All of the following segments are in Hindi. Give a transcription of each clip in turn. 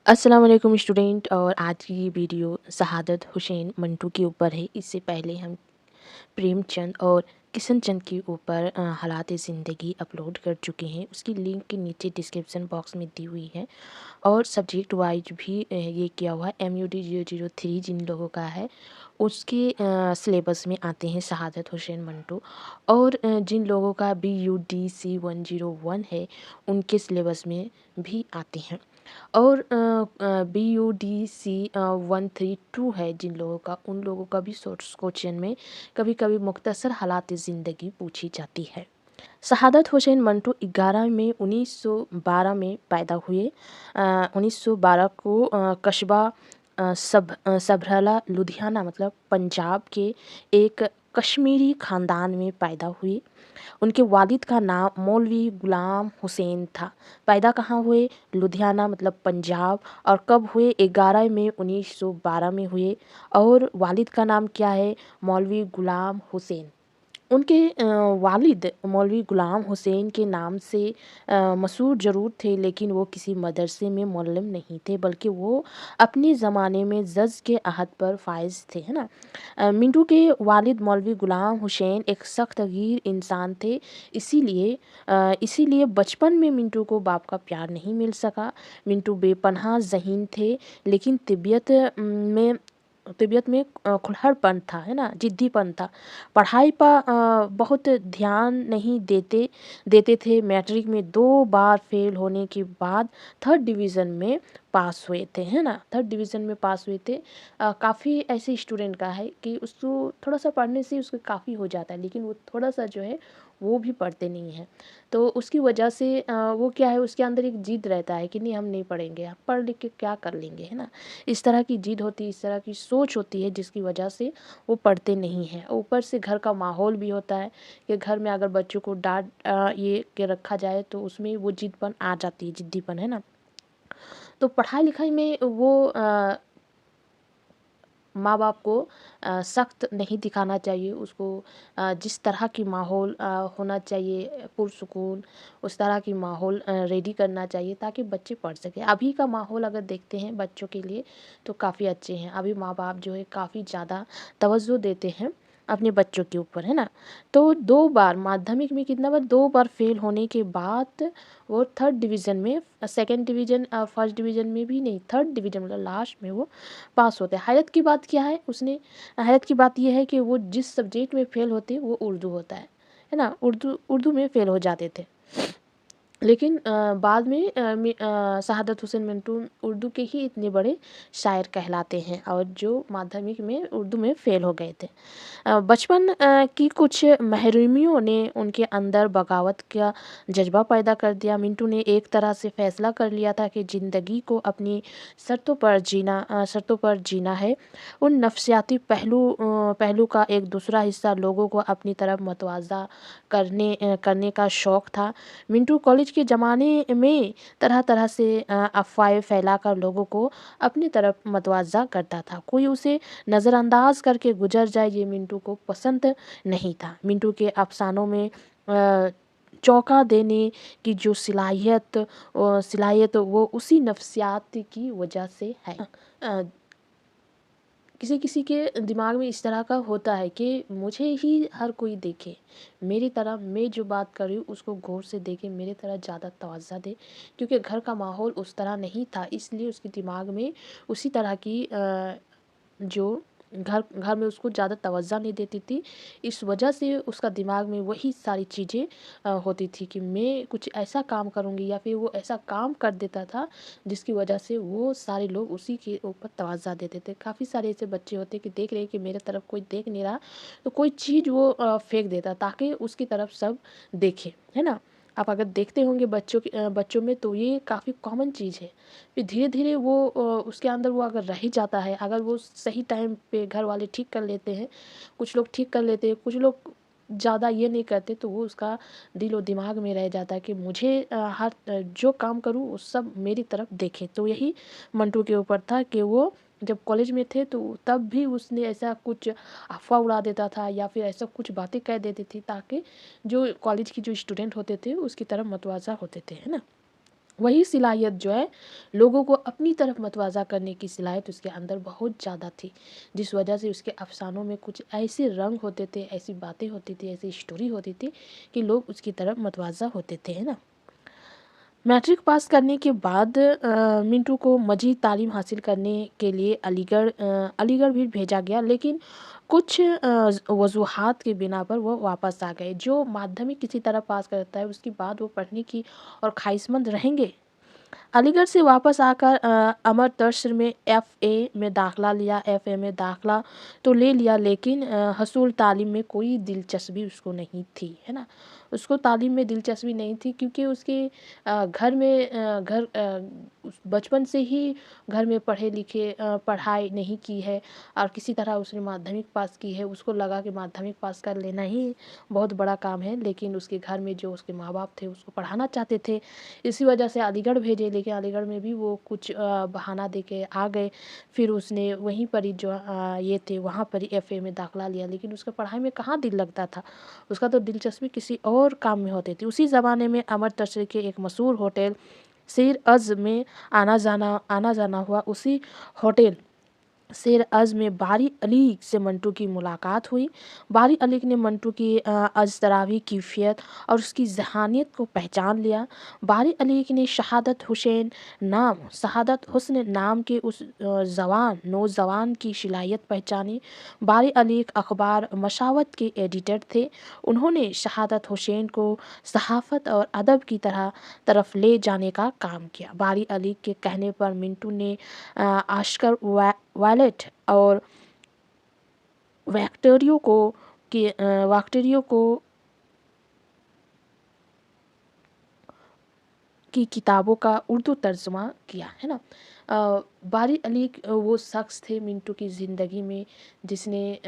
अस्सलाम वालेकुम स्टूडेंट। और आज की ये वीडियो शहादत हुसैन मंटू के ऊपर है। इससे पहले हम प्रेमचंद और किशन चंद के ऊपर हालात ज़िंदगी अपलोड कर चुके हैं। उसकी लिंक के नीचे डिस्क्रिप्शन बॉक्स में दी हुई है। और सब्जेक्ट वाइज भी ये किया हुआ है। MUD 003 जिन लोगों का है उसके सिलेबस में आते हैं शहादत हुसैन मंटू। और जिन लोगों का BUDC 101 है उनके सिलेबस में भी आते हैं। और BUDC 132 है जिन लोगों का, उन लोगों का भी शॉर्ट्स क्वेश्चन में कभी कभी मुख्तसर हालात ज़िंदगी पूछी जाती है। शहादत हुसैन मंटू 11 मई 1912 में पैदा हुए। 1912 को कस्बा सबरला लुधियाना मतलब पंजाब के एक कश्मीरी ख़ानदान में पैदा हुए। उनके वालिद का नाम मौलवी गुलाम हुसैन था। पैदा कहाँ हुए? लुधियाना मतलब पंजाब। और कब हुए? 11 मई 1912 में हुए। और वालिद का नाम क्या है? मौलवी गुलाम हुसैन। उनके वालिद मौलवी गुलाम हुसैन के नाम से मशहूर ज़रूर थे, लेकिन वो किसी मदरसे में मुअल्लिम नहीं थे, बल्कि वो अपने ज़माने में जज के अहद पर फाइज थे, है ना। मिंटू के वालिद मौलवी गुलाम हुसैन एक सख्त गिर इंसान थे। इसीलिए बचपन में मिंटू को बाप का प्यार नहीं मिल सका। मिंटू बेपनाह ज़हीन थे, लेकिन तबीयत में खुलहड़पन था, है ना, जिद्दीपन था। पढ़ाई पर बहुत ध्यान नहीं देते थे। मैट्रिक में 2 बार फेल होने के बाद थर्ड डिवीज़न में पास हुए थे, है ना, थर्ड डिवीज़न में पास हुए थे। काफ़ी ऐसे स्टूडेंट का है कि उसको थोड़ा सा पढ़ने से उसको काफ़ी हो जाता है, लेकिन वो थोड़ा सा जो है वो भी पढ़ते नहीं हैं। तो उसकी वजह से वो क्या है, उसके अंदर एक जिद रहता है कि नहीं हम नहीं पढ़ेंगे, आप पढ़ लिख के क्या कर लेंगे, है ना। इस तरह की जिद होती है, इस तरह की सोच होती है, जिसकी वजह से वो पढ़ते नहीं हैं। ऊपर से घर का माहौल भी होता है कि घर में अगर बच्चों को डांट ये के रखा जाए तो उसमें वो जिदपन आ जाती है, जिद्दीपन, है ना। तो पढ़ाई लिखाई में वो माँ बाप को सख्त नहीं दिखाना चाहिए। उसको जिस तरह की माहौल होना चाहिए पुरसुकून, उस तरह की माहौल रेडी करना चाहिए ताकि बच्चे पढ़ सकें। अभी का माहौल अगर देखते हैं बच्चों के लिए तो काफ़ी अच्छे हैं। अभी माँ बाप जो है काफ़ी ज़्यादा तवज्जो देते हैं अपने बच्चों के ऊपर, है ना। तो 2 बार माध्यमिक में कितना बार, 2 बार फेल होने के बाद वो थर्ड डिवीज़न में, सेकंड डिवीज़न फर्स्ट डिवीज़न में भी नहीं, थर्ड डिवीज़न मतलब लास्ट में वो पास होते हैं। हैरत की बात क्या है, उसने हैरत की बात ये है कि वो जिस सब्जेक्ट में फ़ेल होते वो उर्दू होता है ना। उर्दू में फ़ेल हो जाते थे। लेकिन बाद में शहादत हुसैन मंटू उर्दू के ही इतने बड़े शायर कहलाते हैं, और जो माध्यमिक में उर्दू में फ़ेल हो गए थे। बचपन की कुछ महरूमियों ने उनके अंदर बगावत का जज्बा पैदा कर दिया। मिंटू ने एक तरह से फ़ैसला कर लिया था कि ज़िंदगी को अपनी शर्तों पर जीना है। उन नफ्सियाती पहलू का एक दूसरा हिस्सा लोगों को अपनी तरफ मतवाज़ा करने का शौक़ था। मिंटू कॉलेज के ज़माने में तरह तरह से अफवाहें फैलाकर लोगों को अपनी तरफ मतवाज़ा करता था। कोई उसे नज़रअंदाज करके गुजर जाए, ये मिंटू को पसंद नहीं था। मिंटू के अफसानों में चौंका देने की जो सिलाहियत वो उसी नफ्सियात की वजह से है। अ, किसी किसी के दिमाग में इस तरह का होता है कि मुझे ही हर कोई देखे, मेरी तरह मैं जो बात कर रही हूँ उसको गौर से देखे, मेरी तरह ज़्यादा तवज्जो दे। क्योंकि घर का माहौल उस तरह नहीं था, इसलिए उसके दिमाग में उसी तरह की जो घर घर में उसको ज़्यादा तवज्जो नहीं देती थी। इस वजह से उसका दिमाग में वही सारी चीज़ें होती थी कि मैं कुछ ऐसा काम करूँगी, या फिर वो ऐसा काम कर देता था जिसकी वजह से वो सारे लोग उसी के ऊपर तवज्जो देते थे। काफ़ी सारे ऐसे बच्चे होते कि देख रहे हैं कि मेरे तरफ कोई देख नहीं रहा, तो कोई चीज़ वो फेंक देता ताकि उसकी तरफ सब देखें, है ना। आप अगर देखते होंगे बच्चों में तो ये काफ़ी कॉमन चीज़ है। फिर धीरे धीरे वो उसके अंदर वो अगर रह ही जाता है, अगर वो सही टाइम पे घर वाले ठीक कर लेते हैं, कुछ लोग ठीक कर लेते हैं, कुछ लोग ज़्यादा ये नहीं करते, तो वो उसका दिल और दिमाग में रह जाता है कि मुझे जो काम करूँ वो सब मेरी तरफ देखे। तो यही मंटू के ऊपर था कि वो जब कॉलेज में थे तो तब भी उसने ऐसा कुछ अफ़वाह उड़ा देता था, या फिर ऐसा कुछ बातें कह देती थी ताकि जो कॉलेज की जो स्टूडेंट होते थे उसकी तरफ मतवाज़ा होते थे, है ना। वही सलाहियत जो है लोगों को अपनी तरफ मतवाज़ा करने की सलाहियत उसके अंदर बहुत ज़्यादा थी, जिस वजह से उसके अफ़सानों में कुछ ऐसे रंग होते थे, ऐसी बातें होती थी, ऐसी स्टोरी होती थी कि लोग उसकी तरफ मतवाज़ा होते थे, है ना? मैट्रिक पास करने के बाद मिंटू को मज़ीद तालीम हासिल करने के लिए अलीगढ़ भी भेजा गया, लेकिन कुछ वजूहात के बिना पर वो वापस आ गए। जो माध्यमिक किसी तरह पास करता है उसके बाद वो पढ़ने की और ख्वाहिशमंद रहेंगे। अलीगढ़ से वापस आकर अमृतसर में एफ़ए में दाखिला लिया। एफ़ए में दाखिला तो ले लिया, लेकिन हसूल तालीम में कोई दिलचस्पी उसको नहीं थी, है ना? उसको तालीम में दिलचस्पी नहीं थी क्योंकि उसके घर में बचपन से ही घर में पढ़े लिखे पढ़ाई नहीं की है और किसी तरह उसने माध्यमिक पास की है। उसको लगा कि माध्यमिक पास कर लेना ही बहुत बड़ा काम है, लेकिन उसके घर में जो उसके माँ-बाप थे उसको पढ़ाना चाहते थे। इसी वजह से अलीगढ़ भेजे, लेकिन अलीगढ़ में भी वो कुछ बहाना दे के आ गए। फिर उसने वहीं पर ही जो ये थे वहाँ पर ही एफ़ए में दाखिला लिया, लेकिन उसका पढ़ाई में कहाँ दिल लगता था। उसका तो दिलचस्पी किसी और काम में होती थी। उसी ज़माने में अमृतसर के एक मशहूर होटल सिर अज़ में आना-जाना हुआ। उसी होटल शेर अज़ में बारी अली से मंटू की मुलाकात हुई। बारी अली ने मंटू की अजतरावी कैफ़ियत और उसकी ज़हानियत को पहचान लिया। बारी अली ने शहादत हुस्न नाम के उस नौजवान की सलाहियत पहचानी। बारी अली अखबार मशावत के एडिटर थे। उन्होंने शहादत हुसैन को सहाफ़त और अदब की तरफ ले जाने का काम किया। बारी अली के कहने पर मिंटू ने आस्कर वायलेट और वैक्टोरियो को वैक्टोरियो को की किताबों का उर्दू तर्जुमा किया, है ना? बारी अली वो शख्स थे मिंटू की ज़िंदगी में जिसने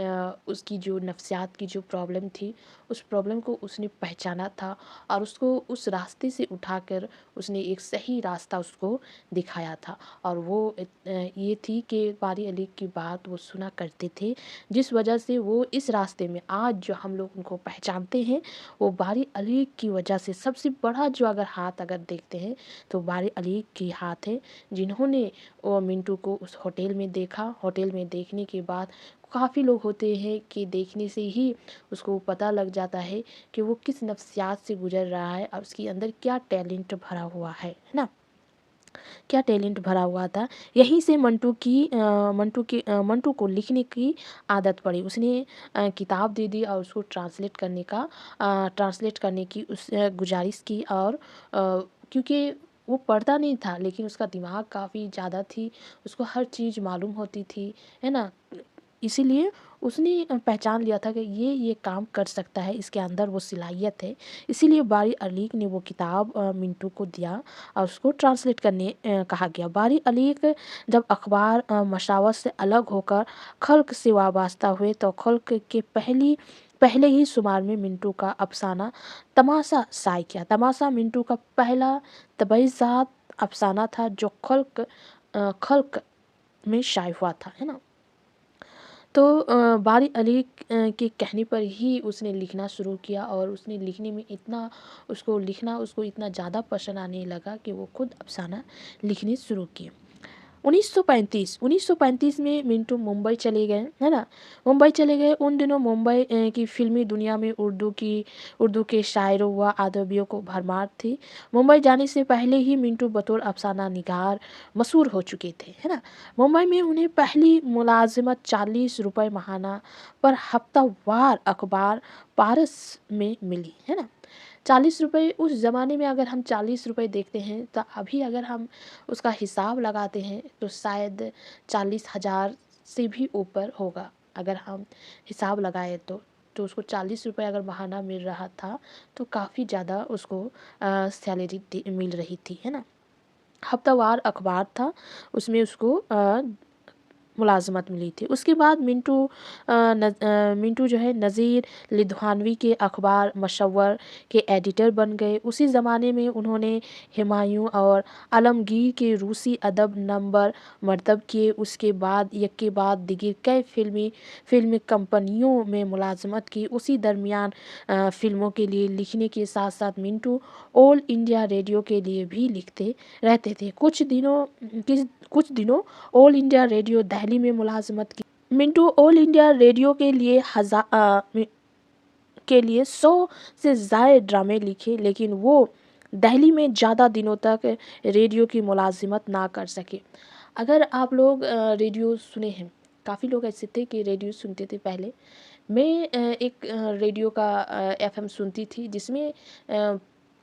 उसकी जो नफ्सियात की जो प्रॉब्लम थी, उस प्रॉब्लम को उसने पहचाना था और उसको उस रास्ते से उठाकर उसने एक सही रास्ता उसको दिखाया था। और वो ये थी कि बारी अली की बात वो सुना करते थे, जिस वजह से वो इस रास्ते में आज जो हम लोग उनको पहचानते हैं, वो बारी अली की वजह से सबसे बड़ा जो अगर हाथ अगर देखते हैं तो बारी अली की हाथ है, जिन्होंने वो मिंटू को उस होटल में देखा। होटल में देखने के बाद काफ़ी लोग होते हैं कि देखने से ही उसको पता लग जाता है कि वो किस नफ्सियात से गुजर रहा है और उसके अंदर क्या टैलेंट भरा हुआ है ना? क्या टैलेंट भरा हुआ था। यहीं से मंटू को लिखने की आदत पड़ी। उसने किताब दे दी और उसको ट्रांसलेट करने की गुज़ारिश की और क्योंकि वो पढ़ता नहीं था, लेकिन उसका दिमाग काफ़ी ज़्यादा थी, उसको हर चीज़ मालूम होती थी, है ना? इसीलिए उसने पहचान लिया था कि ये काम कर सकता है, इसके अंदर वो सलाहियत है। इसीलिए बारी अलीक ने वो किताब मिंटू को दिया और उसको ट्रांसलेट करने कहा गया। बारी अलीक जब अखबार मशावत से अलग होकर खल्क से वाबस्ता हुए तो खल्क के पहले ही शुमार में मिंटू का अफसाना तमाशा शाये किया। तमाशा मिंटू का पहला तबईज़ात अफसाना था जो खल्क में शाये हुआ था, है ना? तो बारी अली के कहने पर ही उसने लिखना शुरू किया और उसने लिखने में उसको इतना ज़्यादा पसंद आने लगा कि वो खुद अफ़साना लिखने शुरू किए। 1935 में मिंटू मुंबई चले गए, है ना? मुंबई चले गए। उन दिनों मुंबई की फ़िल्मी दुनिया में उर्दू के शायरों व अदबियों को भरमार थी। मुंबई जाने से पहले ही मिंटू बतौर अफ़साना निगार मशहूर हो चुके थे, है ना? मुंबई में उन्हें पहली मुलाज़मत ₹40 माहाना पर हफ्तावार अखबार पारस में मिली, है ना? ₹40 उस ज़माने में अगर हम ₹40 देखते हैं तो अभी अगर हम उसका हिसाब लगाते हैं तो शायद 40,000 से भी ऊपर होगा। अगर हम हिसाब लगाएँ तो उसको ₹40 अगर महाना मिल रहा था तो काफ़ी ज़्यादा उसको सैलरी मिल रही थी, है ना? हफ्तावार अखबार था, उसमें उसको मुलाज़मत मिली थी। उसके बाद मिंटू जो है नज़ीर लिधवानवी के अखबार मशव्वर के एडिटर बन गए। उसी ज़माने में उन्होंने हुमायूं और आलमगीर के रूसी अदब नंबर मरतब किए। उसके बाद एक के बाद दिगर कई फिल्मी कंपनियों में मुलाज़मत की। उसी दरमियान फ़िल्मों के लिए लिखने के साथ साथ मिंटू ऑल इंडिया रेडियो के लिए भी लिखते रहते थे। कुछ दिनों ऑल इंडिया रेडियो दिल्ली में मुलाज़मत की। मिंटू ऑल इंडिया रेडियो के लिए 100 से ज़्यादा ड्रामे लिखे, लेकिन वो दिल्ली में ज़्यादा दिनों तक रेडियो की मुलाज़मत ना कर सके। अगर आप लोग रेडियो सुने हैं, काफ़ी लोग ऐसे थे कि रेडियो सुनते थे पहले। मैं एक रेडियो का एफएम सुनती थी जिसमें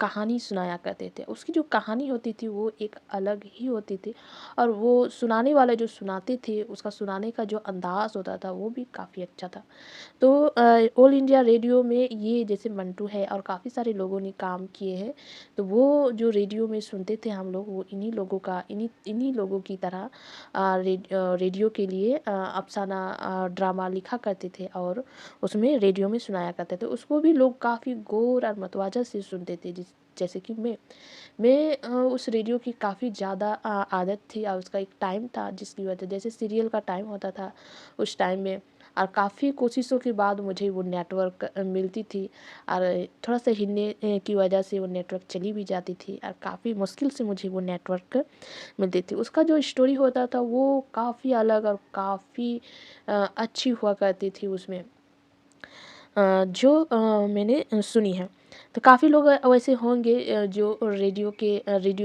कहानी सुनाया करते थे। उसकी जो कहानी होती थी वो एक अलग ही होती थी, और वो सुनाने वाले जो सुनाते थे उसका सुनाने का जो अंदाज़ होता था वो भी काफ़ी अच्छा था। तो ऑल इंडिया रेडियो में ये जैसे मंटू है और काफ़ी सारे लोगों ने काम किए हैं। तो वो जो रेडियो में सुनते थे हम लोग, वो इन्हीं लोगों की तरह रेडियो के लिए अफ़साना ड्रामा लिखा करते थे और उसमें रेडियो में सुनाया करते थे। उसको भी लोग काफ़ी गौर और मतवाजा से सुनते थे। जैसे कि मैं उस रेडियो की काफ़ी ज़्यादा आदत थी, और उसका एक टाइम था जिसकी वजह, जैसे सीरियल का टाइम होता था उस टाइम में, और काफ़ी कोशिशों के बाद मुझे वो नेटवर्क मिलती थी, और थोड़ा सा हिलने की वजह से वो नेटवर्क चली भी जाती थी, और काफ़ी मुश्किल से मुझे वो नेटवर्क मिलती थी। उसका जो स्टोरी होता था वो काफ़ी अलग और काफ़ी अच्छी हुआ करती थी उसमें, जो मैंने सुनी है। तो काफ़ी लोग वैसे होंगे जो रेडियो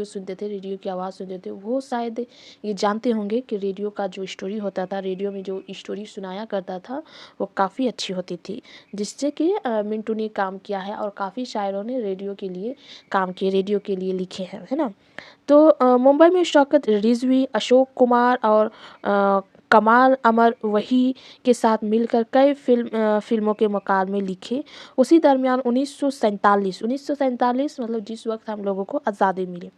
सुनते थे, रेडियो की आवाज़ सुनते थे, वो शायद ये जानते होंगे कि रेडियो का जो स्टोरी होता था, रेडियो में जो स्टोरी सुनाया करता था वो काफ़ी अच्छी होती थी, जिससे कि मिंटू ने काम किया है, और काफ़ी शायरों ने रेडियो के लिए काम किए, रेडियो के लिए लिखे हैं, है ना। तो मुंबई में शौकत रिजवी, अशोक कुमार और कमाल अमर वही के साथ मिलकर कई फिल्मों के मुकालमे लिखे। उसी दरमियान 1947 मतलब जिस वक्त हम लोगों को आज़ादी मिली,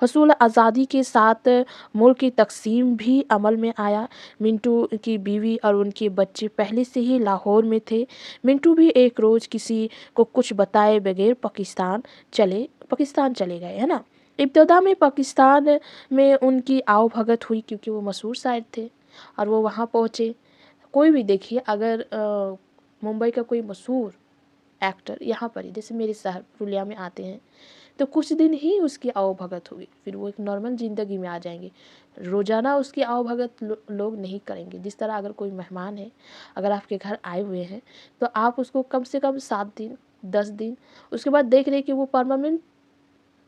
हसूल आज़ादी के साथ मुल्क की तकसीम भी अमल में आया। मिंटू की बीवी और उनके बच्चे पहले से ही लाहौर में थे। मिंटू भी एक रोज़ किसी को कुछ बताए बगैर पाकिस्तान चले गए, है ना। इब्तदा में पाकिस्तान में उनकी आवभगत हुई, क्योंकि वो मशहूर शायर थे और वो वहाँ पहुँचे। कोई भी देखिए, अगर मुंबई का कोई मशहूर एक्टर यहाँ पर ही जैसे मेरे शहर पुरुलिया में आते हैं, तो कुछ दिन ही उसकी आवभगत होगी, फिर वो एक नॉर्मल ज़िंदगी में आ जाएंगे। रोज़ाना उसकी आवभगत लोग नहीं करेंगे। जिस तरह अगर कोई मेहमान है, अगर आपके घर आए हुए हैं, तो आप उसको कम से कम 7 दिन 10 दिन, उसके बाद देख रहे कि वो परमानेंट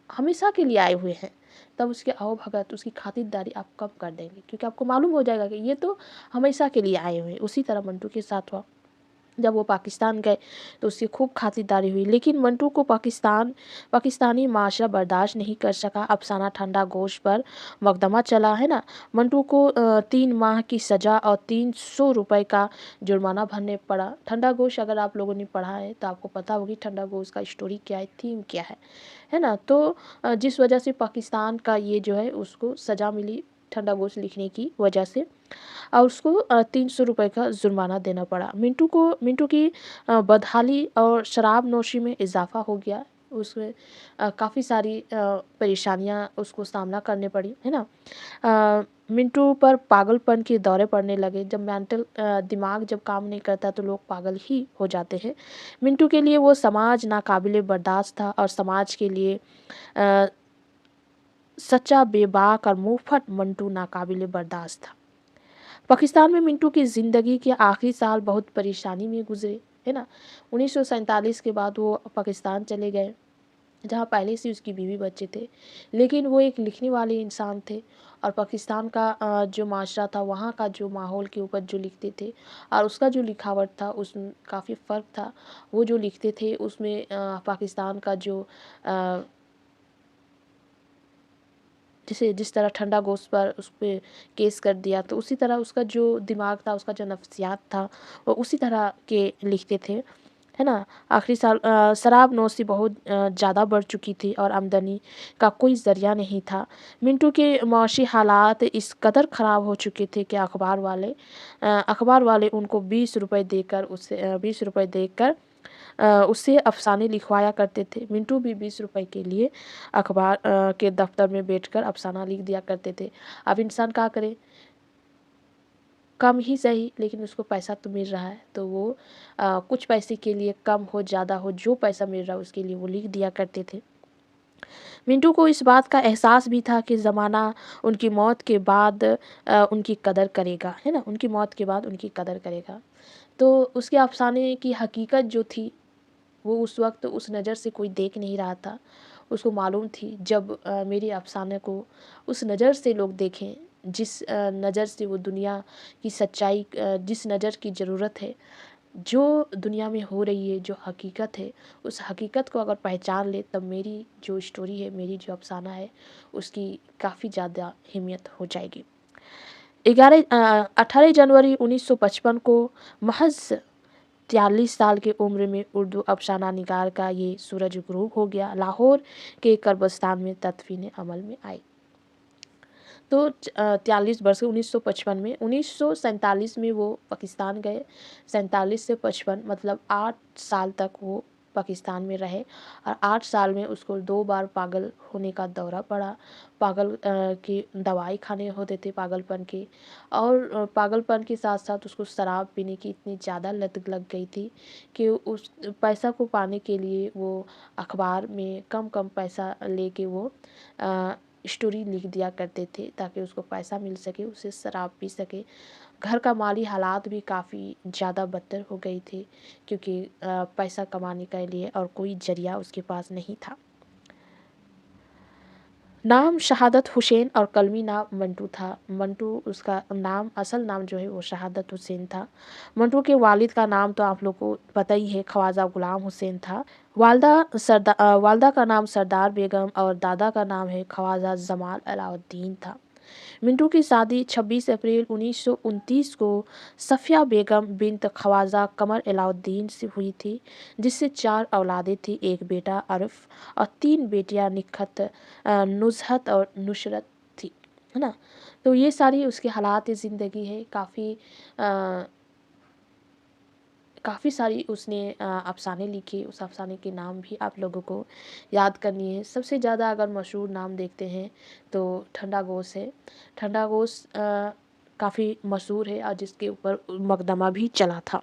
हमेशा के लिए आए हुए हैं, तब उसकी आवभगत, उसकी खातिरदारी आप कब कर देंगे, क्योंकि आपको मालूम हो जाएगा कि ये तो हमेशा के लिए आए हुए हैं। उसी तरह मंटू के साथ हुआ। जब वो पाकिस्तान गए तो उसकी खूब खातिरदारी हुई, लेकिन मंटू को पाकिस्तानी माशरा बर्दाश्त नहीं कर सका। अफसाना ठंडा गोश्त पर मुकदमा चला, है ना। मंटू को 3 माह की सज़ा और 300 रुपये का जुर्माना भरने पड़ा। ठंडा गोश्त अगर आप लोगों ने पढ़ा है तो आपको पता होगी ठंडा गोश्त का स्टोरी क्या है, थीम क्या है ना। तो जिस वजह से पाकिस्तान का ये जो है उसको सज़ा मिली ठंडा गोश्त लिखने की वजह से, और उसको 300 रुपये का जुर्माना देना पड़ा। मिंटू की बदहाली और शराब नोशी में इजाफा हो गया। उसमें काफ़ी सारी परेशानियां उसको सामना करने पड़ी, है ना। मिंटू पर पागलपन के दौरे पड़ने लगे। जब दिमाग जब काम नहीं करता तो लोग पागल ही हो जाते हैं। मिंटू के लिए वो समाज नाकाबिले बर्दाश्त था, और समाज के लिए अ, सच्चा बेबाक और मुंहफट मंटू नाकाबिले बर्दाश्त था। पाकिस्तान में मिंटू की ज़िंदगी के आखिरी साल बहुत परेशानी में गुजरे, है ना। 1947 के बाद वो पाकिस्तान चले गए, जहाँ पहले से उसकी बीवी बच्चे थे, लेकिन वो एक लिखने वाले इंसान थे, और पाकिस्तान का जो माशरा था, वहाँ का जो माहौल के ऊपर जो लिखते थे, और उसका जो लिखावट था उसमें काफ़ी फ़र्क था। वो जो लिखते थे उसमें पाकिस्तान का जो जैसे जिस तरह ठंडा गोश्त पर उस पे केस कर दिया, तो उसी तरह उसका जो दिमाग था, उसका जो नफ्सियात था, वो उसी तरह के लिखते थे, है ना। आखिरी साल शराब नौशी बहुत ज़्यादा बढ़ चुकी थी और आमदनी का कोई ज़रिया नहीं था। मिंटू के माशी हालात इस कदर ख़राब हो चुके थे कि अखबार वाले उनको 20 रुपए देकर उससे अफ़साने लिखवाया करते थे। मिंटू भी 20 रुपए के लिए अखबार के दफ्तर में बैठकर अफ़साना लिख दिया करते थे। अब इंसान क्या करे, कम ही सही लेकिन उसको पैसा तो मिल रहा है, तो वो कुछ पैसे के लिए, कम हो ज़्यादा हो, जो पैसा मिल रहा है उसके लिए वो लिख दिया करते थे। मिंटू को इस बात का एहसास भी था कि ज़माना उनकी मौत के बाद उनकी कदर करेगा, है ना, उनकी मौत के बाद उनकी कदर करेगा। तो उसके अफ़साने की हकीकत जो थी वो उस वक़्त उस नज़र से कोई देख नहीं रहा था। उसको मालूम थी जब मेरे अफ़साने को उस नज़र से लोग देखें, जिस नज़र से वो दुनिया की सच्चाई, जिस नज़र की ज़रूरत है, जो दुनिया में हो रही है, जो हकीकत है, उस हकीकत को अगर पहचान ले तब मेरी जो स्टोरी है, मेरी जो अफ़साना है, उसकी काफ़ी ज़्यादा अहमियत हो जाएगी। 18 जनवरी 1955 को महज़ 43 साल की उम्र में उर्दू अफ़साना निगार का ये सूरज ग़ुरूब हो गया। लाहौर के कर्बस्तान में तदफ़ीन अमल में आई। तो 43 वर्ष 1955 में, 1947 में वो पाकिस्तान गए। 47 से 55 मतलब 8 साल तक वो पाकिस्तान में रहे और 8 साल में उसको 2 बार पागल होने का दौरा पड़ा। की दवाई खाने होते थे पागलपन की, और पागलपन के साथ-साथ उसको शराब पीने की इतनी ज़्यादा लत लग गई थी कि उस पैसा को पाने के लिए वो अखबार में कम-कम पैसा लेके वो अ, स्टोरी लिख दिया करते थे ताकि उसको पैसा मिल सके, उसे शराब पी सके। घर का माली हालात भी काफ़ी ज़्यादा बदतर हो गई थी क्योंकि पैसा कमाने के लिए और कोई ज़रिया उसके पास नहीं था। नाम शहादत हुसैन और कलमी नाम मंटू था। मंटू उसका नाम, असल नाम जो है वो शहादत हुसैन था। मंटू के वालिद का नाम तो आप लोग को पता ही है, ख्वाजा गुलाम हुसैन था। वालदा का नाम सरदार बेगम और दादा का नाम है ख्वाजा जमाल अलाउद्दीन था। मिंटू की शादी 26 अप्रैल 1929 को सफ़िया बेगम बिन्त ख्वाजा कमर अलाउद्दीन से हुई थी, जिससे 4 औलादें थी, एक बेटा अरफ और 3 बेटियां निखत, नुज़हत और नुसरत थी, है ना। तो ये सारी उसके हालात ज़िंदगी है। काफ़ी सारी उसने अफ़साने लिखे। उस अफ़साने के नाम भी आप लोगों को याद करनी है। सबसे ज़्यादा अगर मशहूर नाम देखते हैं तो ठंडा गोश है। ठंडा गोश काफ़ी मशहूर है और जिसके ऊपर मुकदमा भी चला था।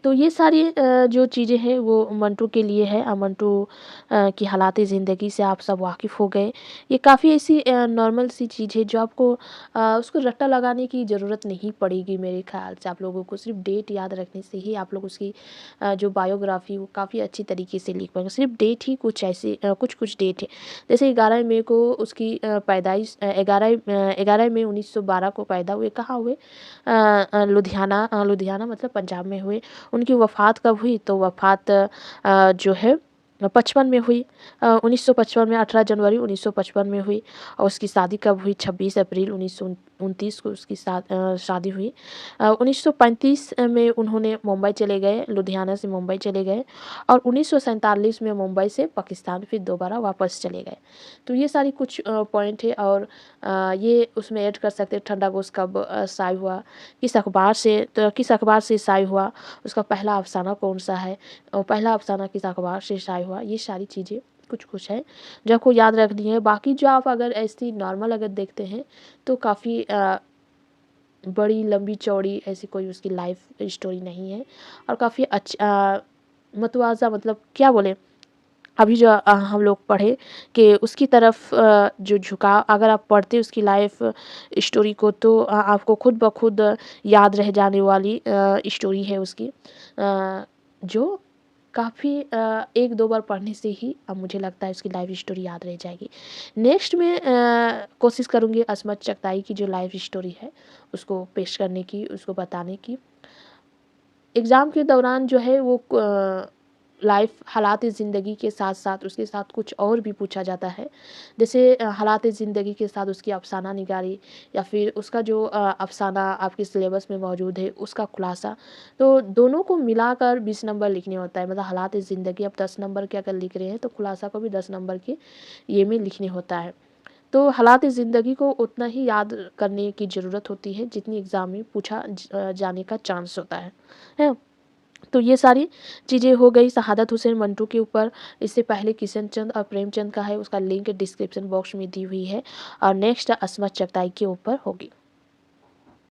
तो ये सारी जो चीज़ें हैं वो मंटू के लिए है और मंटू की हालात ज़िंदगी से आप सब वाकिफ़ हो गए। ये काफ़ी ऐसी नॉर्मल सी चीज़ है जो आपको उसको रट्टा लगाने की ज़रूरत नहीं पड़ेगी मेरे ख़्याल से। आप लोगों को सिर्फ़ डेट याद रखने से ही आप लोग उसकी जो बायोग्राफ़ी वो काफ़ी अच्छी तरीके से लिख पाएँगे। सिर्फ़ डेट ही कुछ ऐसे कुछ डेट है। जैसे 11 मई को उसकी पैदाइश, 11 मई 1912 को पैदा हुए। कहाँ हुए? लुधियाना मतलब पंजाब में हुए। उनकी वफ़ात कब हुई? तो वफ़ात जो है 55 में हुई। 1955 में 18 जनवरी 1955 में हुई। और उसकी शादी कब हुई? 26 अप्रैल 1929 को उसकी शादी हुई। 1935 में उन्होंने मुंबई चले गए, लुधियाना से मुंबई चले गए और 1947 में मुंबई से पाकिस्तान फिर दोबारा वापस चले गए। तो ये सारी कुछ पॉइंट है और ये उसमें ऐड कर सकते हैं ठंडा गोश कब शाये हुआ, किस अखबार से शाये हुआ, उसका पहला अफ़साना कौन-सा है और पहला अफ़साना किस अखबार से शाये हुआ। ये सारी चीज़ें कुछ-कुछ है जो आपको याद रखनी है। बाकी जो आप अगर ऐसी नॉर्मल अगर देखते हैं तो काफ़ी बड़ी लंबी-चौड़ी ऐसी कोई उसकी लाइफ़ स्टोरी नहीं है और काफ़ी मतवाज़ा, मतलब क्या बोलें, अभी जो हम लोग पढ़े कि उसकी तरफ जो झुकाव, अगर आप पढ़ते उसकी लाइफ़ स्टोरी को तो आपको खुद ब खुद याद रह जाने वाली स्टोरी है उसकी, जो काफ़ी 1-2 बार पढ़ने से ही अब मुझे लगता है उसकी लाइफ़ स्टोरी याद रह जाएगी। नेक्स्ट मैं कोशिश करूँगी अस्मत चगताई की जो लाइफ़ स्टोरी है उसको पेश करने की, उसको बताने की। एग्ज़ाम के दौरान जो है वो लाइफ हालात ज़िंदगी के साथ साथ उसके साथ कुछ और भी पूछा जाता है। जैसे हालात ज़िंदगी के साथ उसकी अफ़साना निगारी या फिर उसका जो अफ़साना आपके सिलेबस में मौजूद है उसका खुलासा। तो दोनों को मिलाकर 20 नंबर लिखने होता है। मतलब हालात ज़िंदगी आप 10 नंबर के अगर लिख रहे हैं तो खुलासा को भी 10 नंबर के ये में लिखने होता है। तो हालात ज़िंदगी को उतना ही याद करने की ज़रूरत होती है जितनी एग्ज़ाम में पूछा जाने का चांस होता है। तो ये सारी चीज़ें हो गई शहादत हुसैन मंटू के ऊपर। इससे पहले किशन चंद और प्रेमचंद का है, उसका लिंक डिस्क्रिप्शन बॉक्स में दी हुई है। और नेक्स्ट अस्मत चगताई के ऊपर होगी।